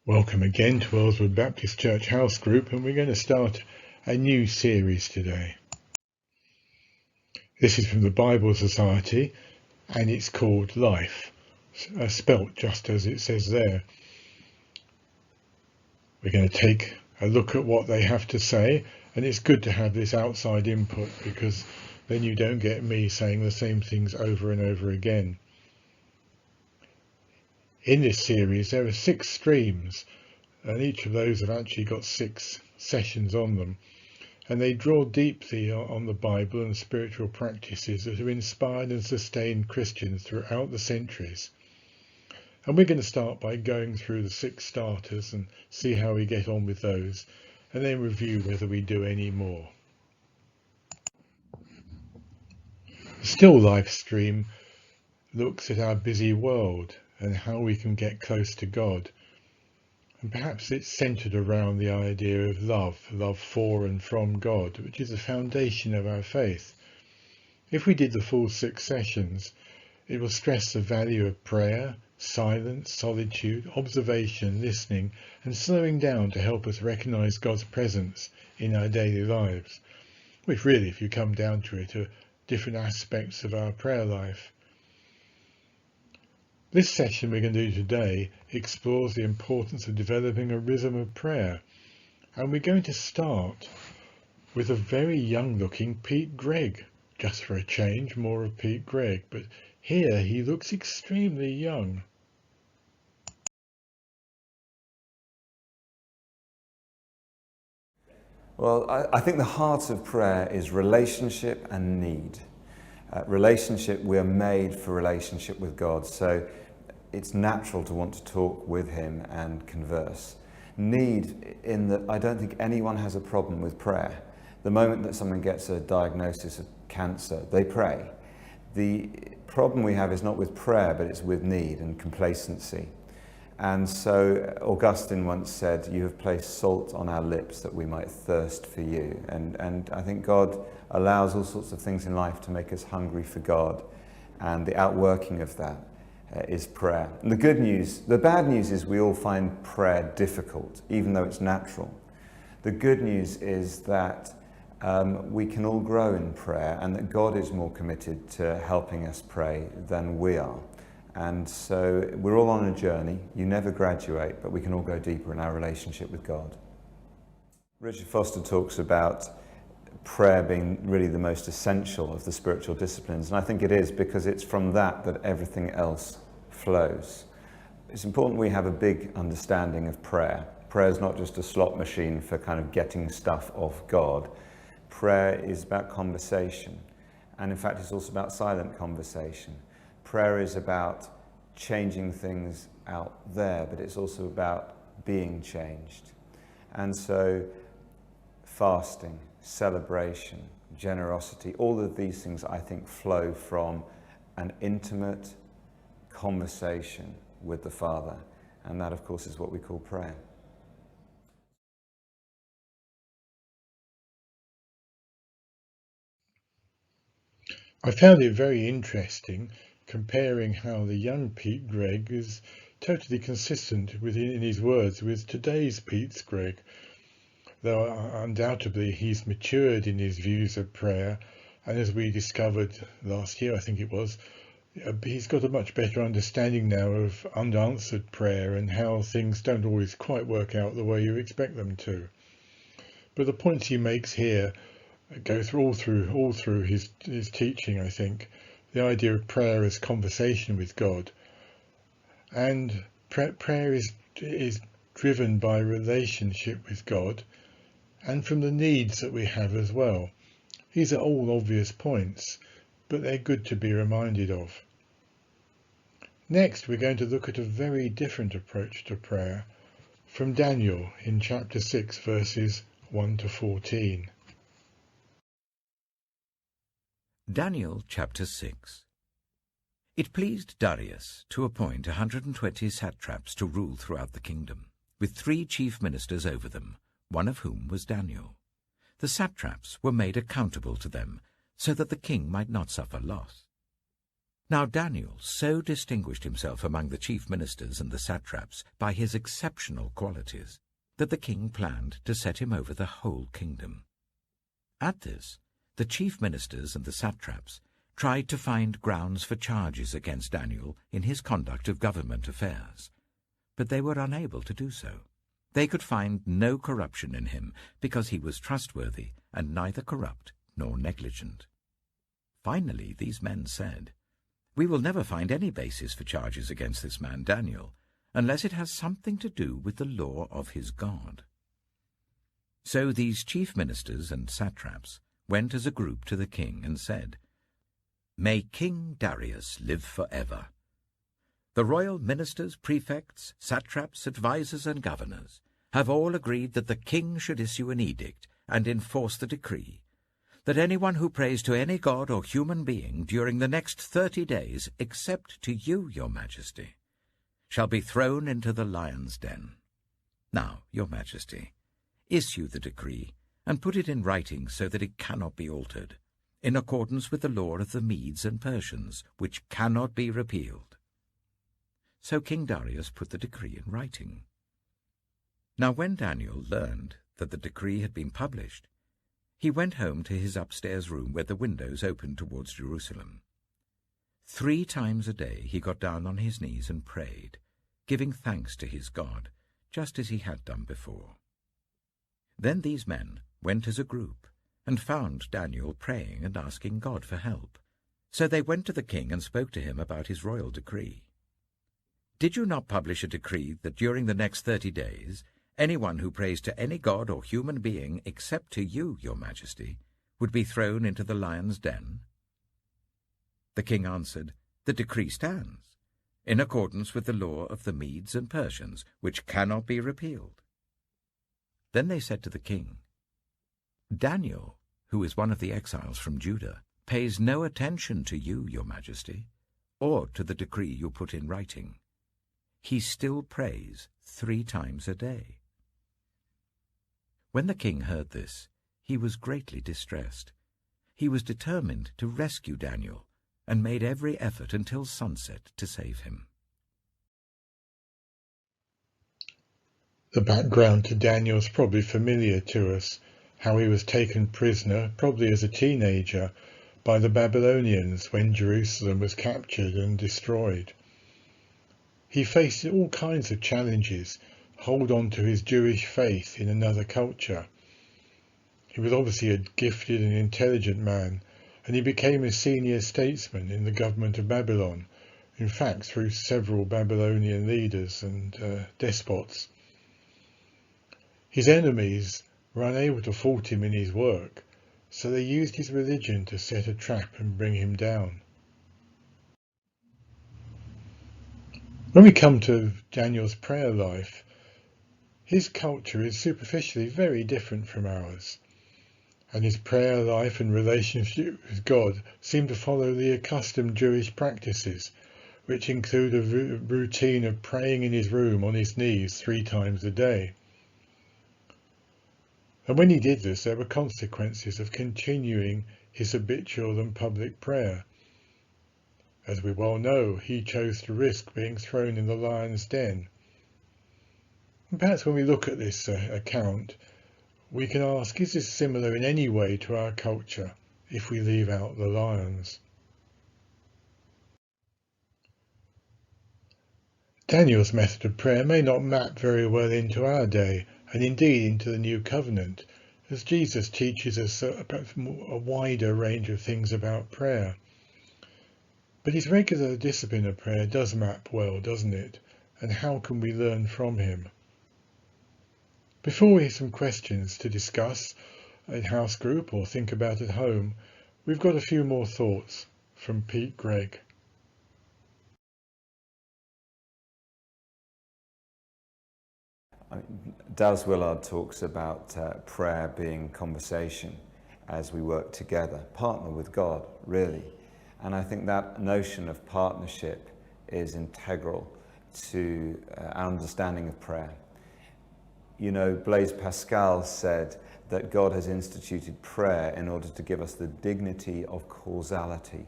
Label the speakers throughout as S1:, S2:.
S1: Welcome again to Earlswood Baptist Church House Group, and we're going to start a new series today. This is from the Bible Society and it's called Life, spelt just as it says there. We're going to take a look at what they have to say, and it's good to have this outside input because then you don't get me saying the same things over and over again. In this series there are 6 streams, and each of those have actually got 6 sessions on them, and they draw deeply on the Bible and spiritual practices that have inspired and sustained Christians throughout the centuries. And we're going to start by going through the 6 starters and see how we get on with those, and then review whether we do any more. The Still Life stream looks at our busy world and how we can get close to God. And perhaps it's centered around the idea of love for and from God, which is the foundation of our faith. If we did the full 6 sessions, it will stress the value of prayer, silence, solitude, observation, listening, and slowing down to help us recognize God's presence in our daily lives, which really, if you come down to it, are different aspects of our prayer life. This session we're going to do today explores the importance of developing a rhythm of prayer, and we're going to start with a very young looking Pete Gregg. Just for a change, more of Pete Gregg, but here he looks extremely young.
S2: Well, I think the heart of prayer is relationship and need. Relationship, we're made for relationship with God, so it's natural to want to talk with him and converse. Need, in that I don't think anyone has a problem with prayer. The moment that someone gets a diagnosis of cancer, they pray. The problem we have is not with prayer, but it's with need and complacency. And so Augustine once said, "You have placed salt on our lips that we might thirst for you." And I think God allows all sorts of things in life to make us hungry for God, and the outworking of that is prayer. And the bad news is we all find prayer difficult, even though it's natural. The good news is that we can all grow in prayer, and that God is more committed to helping us pray than we are. And so we're all on a journey. You never graduate, but we can all go deeper in our relationship with God. Richard Foster talks about prayer being really the most essential of the spiritual disciplines, and I think it is, because it's from that everything else flows. It's important we have a big understanding of prayer. Prayer is not just a slot machine for kind of getting stuff off God. Prayer is about conversation, and in fact it's also about silent conversation. Prayer is about changing things out there, but it's also about being changed. And so fasting, celebration, generosity, all of these things I think flow from an intimate conversation with the Father. And that, of course, is what we call prayer.
S1: I found it very interesting comparing how the young Pete Gregg is totally consistent in his words with today's Pete Gregg, though undoubtedly he's matured in his views of prayer, and as we discovered last year, I think it was, he's got a much better understanding now of unanswered prayer and how things don't always quite work out the way you expect them to. But the points he makes here go all through his teaching, I think. The idea of prayer as conversation with God, and prayer is driven by relationship with God and from the needs that we have as well. These are all obvious points, but they're good to be reminded of. Next, we're going to look at a very different approach to prayer from Daniel in chapter 6, verses 1 to 14.
S3: Daniel chapter 6. It pleased Darius to appoint 120 satraps to rule throughout the kingdom, with 3 chief ministers over them, one of whom was Daniel. The satraps were made accountable to them, so that the king might not suffer loss. Now Daniel so distinguished himself among the chief ministers and the satraps by his exceptional qualities that the king planned to set him over the whole kingdom. At this, the chief ministers and the satraps tried to find grounds for charges against Daniel in his conduct of government affairs, but they were unable to do so. They could find no corruption in him because he was trustworthy and neither corrupt nor negligent. Finally, these men said, "We will never find any basis for charges against this man Daniel, unless it has something to do with the law of his God." So these chief ministers and satraps went as a group to the king and said, "May King Darius live forever. The royal ministers, prefects, satraps, advisers, and governors have all agreed that the king should issue an edict and enforce the decree that anyone who prays to any god or human being during the next 30 days, except to you, your majesty, shall be thrown into the lion's den. Now, your majesty, issue the decree and put it in writing so that it cannot be altered, in accordance with the law of the Medes and Persians, which cannot be repealed." So King Darius put the decree in writing. Now when Daniel learned that the decree had been published, he went home to his upstairs room where the windows opened towards Jerusalem. 3 times a day he got down on his knees and prayed, giving thanks to his God, just as he had done before. Then these men went as a group and found Daniel praying and asking God for help. So they went to the king and spoke to him about his royal decree. "Did you not publish a decree that during the next 30 days, anyone who prays to any god or human being except to you, your majesty, would be thrown into the lion's den?" The king answered, "The decree stands, in accordance with the law of the Medes and Persians, which cannot be repealed." Then they said to the king, "Daniel, who is one of the exiles from Judah, pays no attention to you, your majesty, or to the decree you put in writing. He still prays 3 times a day." When the king heard this, he was greatly distressed. He was determined to rescue Daniel and made every effort until sunset to save him.
S1: The background to Daniel is probably familiar to us, how he was taken prisoner, probably as a teenager, by the Babylonians when Jerusalem was captured and destroyed. He faced all kinds of challenges, hold on to his Jewish faith in another culture. He was obviously a gifted and intelligent man, and he became a senior statesman in the government of Babylon, in fact through several Babylonian leaders and despots. His enemies were unable to fault him in his work, so they used his religion to set a trap and bring him down. When we come to Daniel's prayer life, his culture is superficially very different from ours, and his prayer life and relationship with God seem to follow the accustomed Jewish practices, which include a routine of praying in his room on his knees 3 times a day. And when he did this, there were consequences of continuing his habitual and public prayer. As we well know, he chose to risk being thrown in the lion's den. And perhaps when we look at this account, we can ask, is this similar in any way to our culture, if we leave out the lions? Daniel's method of prayer may not map very well into our day, and indeed into the New Covenant, as Jesus teaches us a wider range of things about prayer. But his regular discipline of prayer does map well, doesn't it? And how can we learn from him? Before we have some questions to discuss in house group or think about at home, we've got a few more thoughts from Pete Gregg.
S2: Dallas Willard talks about prayer being conversation as we work together, partner with God, really. And I think that notion of partnership is integral to our understanding of prayer. You know, Blaise Pascal said that God has instituted prayer in order to give us the dignity of causality.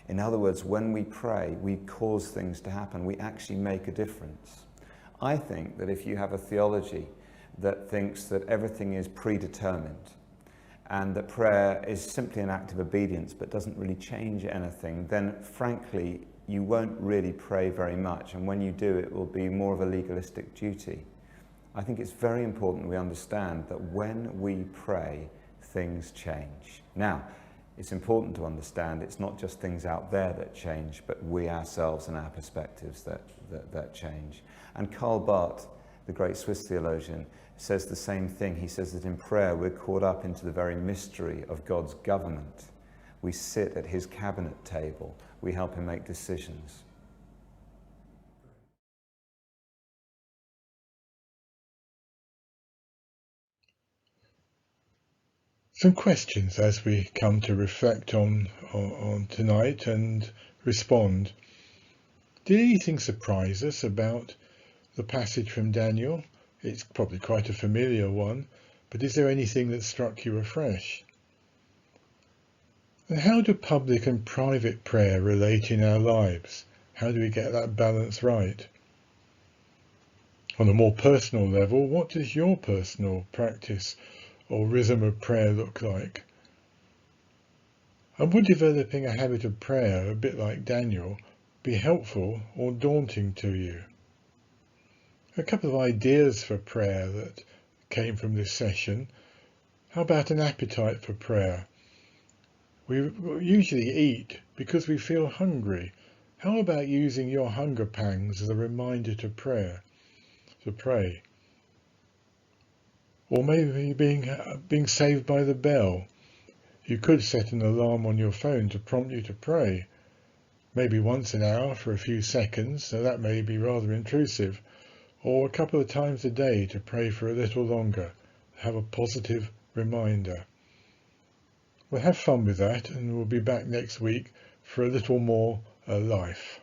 S2: In other words, when we pray, we cause things to happen. We actually make a difference. I think that if you have a theology that thinks that everything is predetermined and that prayer is simply an act of obedience but doesn't really change anything, then frankly, you won't really pray very much. And when you do, it will be more of a legalistic duty. I think it's very important we understand that when we pray, things change. Now, it's important to understand it's not just things out there that change, but we ourselves and our perspectives that change. And Karl Barth, the great Swiss theologian, says the same thing. He says that in prayer we're caught up into the very mystery of God's government. We sit at his cabinet table. We help him make decisions.
S1: Some questions as we come to reflect on tonight and respond. Did anything surprise us about the passage from Daniel? It's probably quite a familiar one, but is there anything that struck you afresh? And how do public and private prayer relate in our lives? How do we get that balance right? On a more personal level, what does your personal practice or rhythm of prayer look like? And would developing a habit of prayer, a bit like Daniel, be helpful or daunting to you? A couple of ideas for prayer that came from this session. How about an appetite for prayer? We usually eat because we feel hungry. How about using your hunger pangs as a reminder to pray? Or maybe being saved by the bell. You could set an alarm on your phone to prompt you to pray. Maybe once an hour for a few seconds, so that may be rather intrusive. Or a couple of times a day to pray for a little longer. Have a positive reminder. Well, have fun with that, and we'll be back next week for a little more life.